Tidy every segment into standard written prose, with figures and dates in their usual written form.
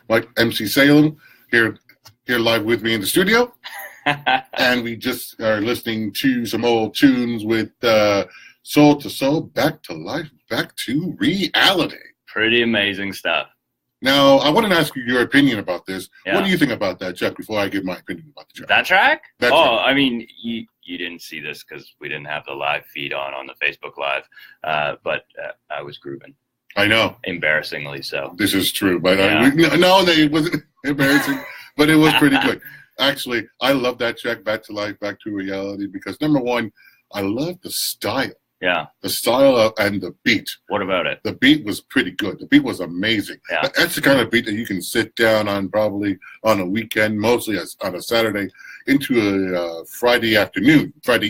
Mike MC Salem here live with me in the studio, and we just are listening to some old tunes with Soul to Soul, Back to Life, Back to Reality. Pretty amazing stuff. Now, I want to ask you your opinion about this. Yeah. What do you think about that, Chuck, before I give my opinion about the track? That track? That track. I mean, you didn't see this because we didn't have the live feed on the Facebook Live, but I was grooving. I know. Embarrassingly so. This is true, but Yeah. it wasn't embarrassing, but it was pretty good. Actually, I love that track, Back to Life, Back to Reality, because number one, I love the style. Yeah. The style and the beat. What about it? The beat was pretty good. The beat was amazing. Yeah. That's the kind of beat that you can sit down on probably on a weekend, mostly on a Saturday, into a Friday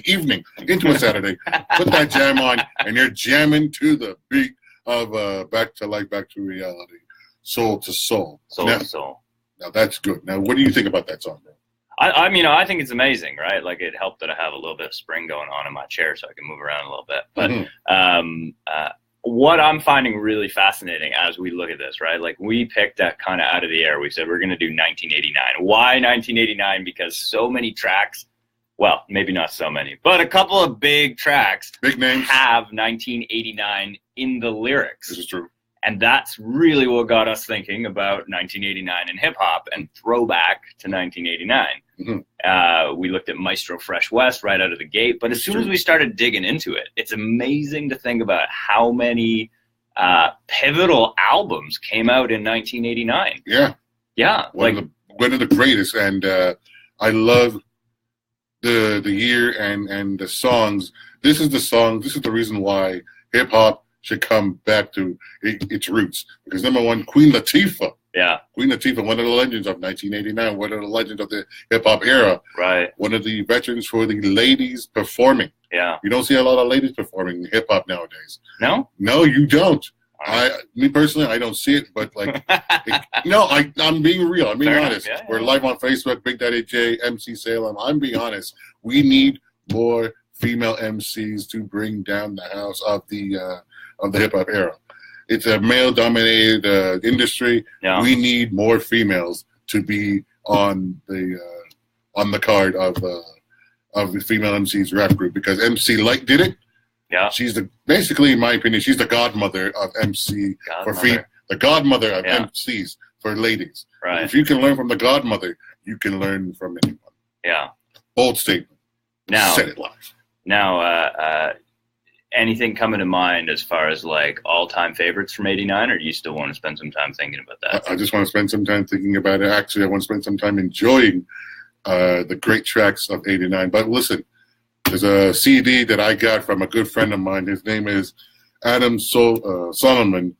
evening, into a Saturday. Put that jam on, and you're jamming to the beat of Back to Life, Back to Reality, Soul to Soul. Soul to Soul. Now, that's good. Now, what do you think about that song, bro? I mean, I think it's amazing, right? Like, it helped that I have a little bit of spring going on in my chair so I can move around a little bit. But what I'm finding really fascinating as we look at this, right? Like, we picked that kind of out of the air. We said we're going to do 1989. Why 1989? Because so many tracks, well, maybe not so many, but a couple of big tracks, big names, have 1989 in the lyrics. This is true. And that's really what got us thinking about 1989 in hip-hop and throwback to 1989. We looked at Maestro Fresh West right out of the gate, but as soon as we started digging into it, it's amazing to think about how many pivotal albums came out in 1989. Yeah. One of the greatest, and I love the year and the songs. This is the reason why hip-hop should come back to its roots. Because number one, Queen Latifah. Yeah. Queen Latifah, one of the legends of 1989, one of the legends of the hip-hop era. Right. One of the veterans for the ladies performing. Yeah. You don't see a lot of ladies performing hip-hop nowadays. No? No, you don't. Me personally, I don't see it, but like, I'm being real. I'm being honest. Yeah, We're live on Facebook, Big Daddy J, MC Salem. I'm being honest. We need more female MCs to bring down the house of the hip hop era. It's a male-dominated industry. Yeah. We need more females to be on the card of the female MCs rap group, because MC Light did it. Yeah. She's basically, in my opinion, she's the godmother of MC the godmother of MCs for ladies. Right. If you can learn from the godmother, you can learn from anyone. Yeah. Bold statement. Now, said it live. Now, anything coming to mind as far as like all-time favorites from '89, or do you still want to spend some time thinking about that? I just want to spend some time thinking about it. Actually, I want to spend some time enjoying the great tracks of '89. But listen, there's a CD that I got from a good friend of mine. His name is Adam Solomon.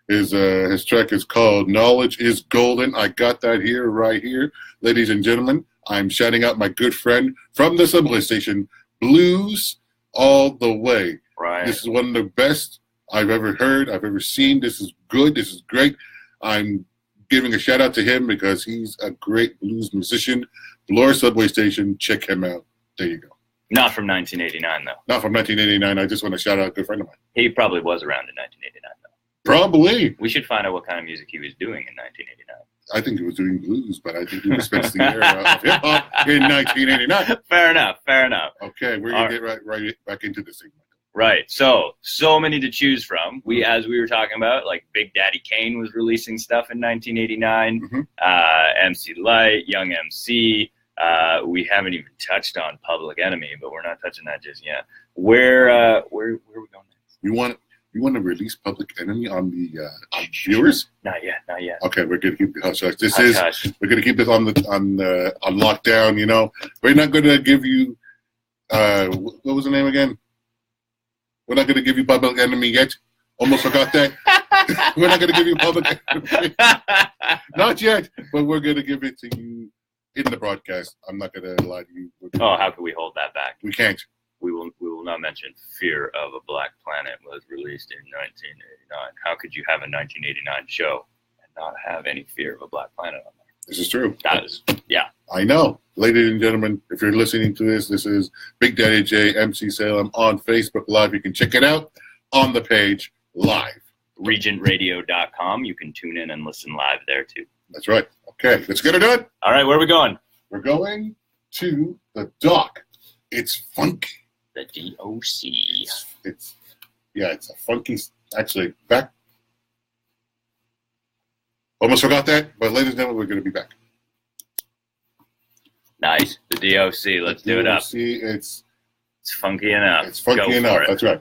His track is called Knowledge is Golden. I got that right here. Ladies and gentlemen, I'm shouting out my good friend from the subway station, Blues All the Way. Right. This is one of the best I've ever heard, I've ever seen. This is good. This is great. I'm giving a shout out to him because he's a great blues musician. Bloor Subway Station. Check him out. There you go. Not from 1989, though. Not from 1989. I just want to shout out a good friend of mine. He probably was around in 1989, though. Probably. We should find out what kind of music he was doing in 1989. I think he was doing blues, but I think he respects the era of hip-hop in 1989. Fair enough. Okay, we're going to get right back into this thing. Right. So many to choose from. As we were talking about, like Big Daddy Kane was releasing stuff in 1989. MC Light, Young MC. We haven't even touched on Public Enemy, but we're not touching that just yet. Where are we going next? You want to release Public Enemy on the on viewers? Not yet. Okay, we're gonna keep the hush. We're gonna keep this on lockdown. You know, we're not gonna give you what was the name again? We're not gonna give you Public Enemy yet. Almost forgot that. We're not gonna give you Public Enemy. Not yet, but we're gonna give it to you in the broadcast. I'm not gonna lie to you. How can we hold that back? We can't. We will not mention Fear of a Black Planet was released in 1989. How could you have a 1989 show and not have any Fear of a Black Planet on there? This is true. That is, yeah. I know. Ladies and gentlemen, if you're listening to this is Big Daddy J, MC Salem on Facebook Live. You can check it out on the page live. RegentRadio.com. You can tune in and listen live there too. That's right. Okay, let's get her done. All right, where are we going? We're going to the dock. It's funky. The DOC. It's a funky. Actually, back. Almost forgot that, but ladies and gentlemen, we're going to be back. Nice. The DOC. Let's do it up. It's funky enough. It's funky enough. That's right.